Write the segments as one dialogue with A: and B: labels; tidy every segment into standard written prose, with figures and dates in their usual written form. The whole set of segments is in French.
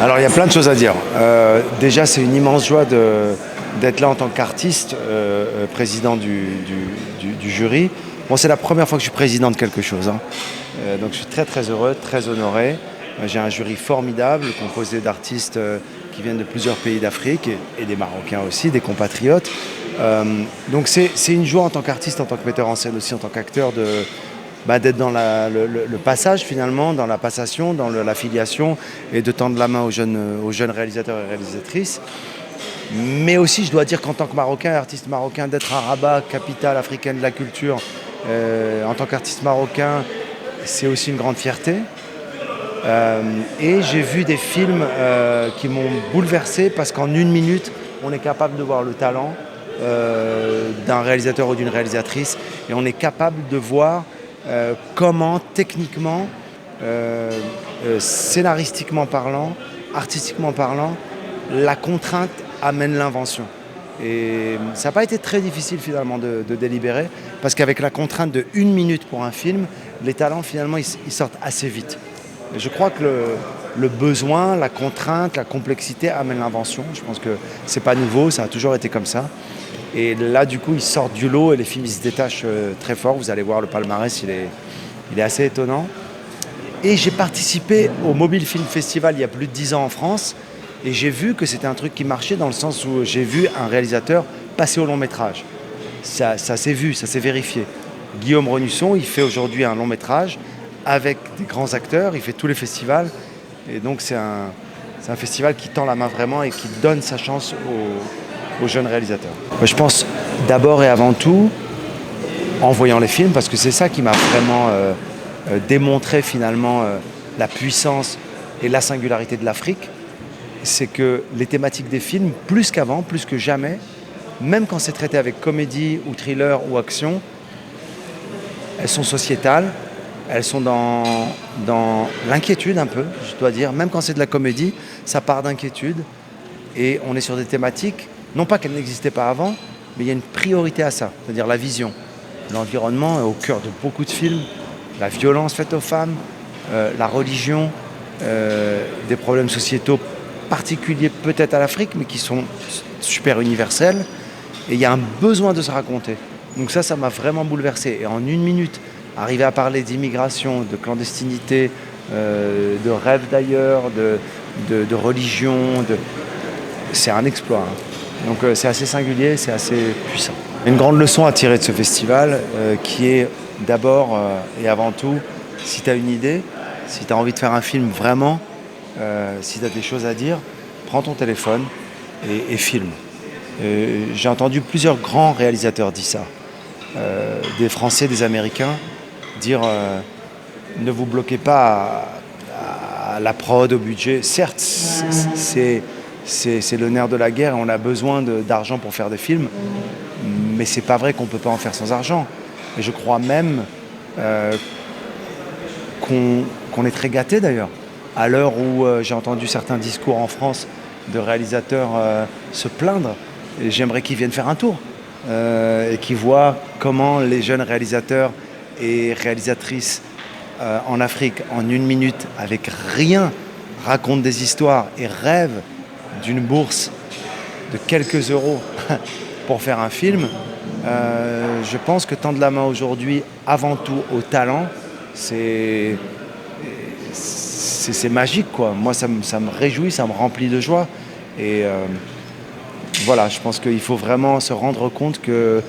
A: Alors il y a plein de choses à dire. Déjà c'est une immense joie d'être là en tant qu'artiste, président du jury. Bon, c'est la première fois que je suis président de quelque chose, hein. Donc je suis très très heureux, très honoré. J'ai un jury formidable composé d'artistes qui viennent de plusieurs pays d'Afrique et des Marocains aussi, des compatriotes. Donc c'est une joie en tant qu'artiste, en tant que metteur en scène aussi, en tant qu'acteur d'être dans le passage finalement, dans la passation, dans l'affiliation et de tendre la main aux jeunes réalisateurs et réalisatrices. Mais aussi je dois dire qu'en tant que Marocain, artiste marocain, d'être à Rabat, capitale africaine de la culture, en tant qu'artiste marocain, c'est aussi une grande fierté. Et j'ai vu des films qui m'ont bouleversé parce qu'en une minute, on est capable de voir le talent d'un réalisateur ou d'une réalisatrice et on est capable de voir comment techniquement, scénaristiquement parlant, artistiquement parlant, la contrainte amène l'invention. Et ça n'a pas été très difficile finalement de délibérer parce qu'avec la contrainte de 1 minute pour un film, les talents finalement ils sortent assez vite. Et je crois que le besoin, la contrainte, la complexité amène l'invention. Je pense que c'est pas nouveau, ça a toujours été comme ça. Et là du coup ils sortent du lot et les films ils se détachent très fort. Vous allez voir le palmarès, il est assez étonnant. Et j'ai participé au Mobile Film Festival il y a plus de 10 ans en France. Et j'ai vu que c'était un truc qui marchait dans le sens où j'ai vu un réalisateur passer au long métrage. Ça s'est vu, ça s'est vérifié. Guillaume Renusson, il fait aujourd'hui un long métrage avec des grands acteurs, il fait tous les festivals. Et donc c'est un festival qui tend la main vraiment et qui donne sa chance aux jeunes réalisateurs. Je pense d'abord et avant tout, en voyant les films, parce que c'est ça qui m'a vraiment démontré finalement la puissance et la singularité de l'Afrique, c'est que les thématiques des films, plus qu'avant, plus que jamais, même quand c'est traité avec comédie ou thriller ou action, elles sont sociétales, elles sont dans l'inquiétude un peu, je dois dire. Même quand c'est de la comédie, ça part d'inquiétude. Et on est sur des thématiques, non pas qu'elles n'existaient pas avant, mais il y a une priorité à ça, c'est-à-dire la vision. L'environnement est au cœur de beaucoup de films, la violence faite aux femmes, la religion, des problèmes sociétaux particuliers peut-être à l'Afrique, mais qui sont super universels. Et il y a un besoin de se raconter. Donc ça m'a vraiment bouleversé. Et en 1 minute, arriver à parler d'immigration, de clandestinité, de rêve d'ailleurs, de religion, c'est un exploit, hein. Donc c'est assez singulier, c'est assez puissant. Une grande leçon à tirer de ce festival, qui est d'abord et avant tout, si tu as une idée, si tu as envie de faire un film vraiment, si tu as des choses à dire, prends ton téléphone et filme. J'ai entendu plusieurs grands réalisateurs dire ça, des Français, des Américains, dire ne vous bloquez pas à la prod, au budget. Certes, c'est le nerf de la guerre et on a besoin d'argent pour faire des films, mais c'est pas vrai qu'on peut pas en faire sans argent. Et je crois même qu'on est très gâtés d'ailleurs. À l'heure où j'ai entendu certains discours en France de réalisateurs se plaindre, et j'aimerais qu'ils viennent faire un tour et qu'ils voient comment les jeunes réalisateurs et réalisatrices en Afrique, en 1 minute, avec rien, racontent des histoires et rêvent d'une bourse de quelques euros pour faire un film. Je pense que tendre la main aujourd'hui, avant tout au talent, c'est magique, quoi. Moi, ça me réjouit, ça me remplit de joie. Et voilà, je pense qu'il faut vraiment se rendre compte que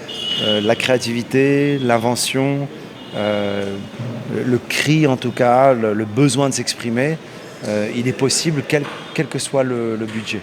A: la créativité, l'invention, le cri en tout cas, le besoin de s'exprimer, il est possible quel que soit le budget.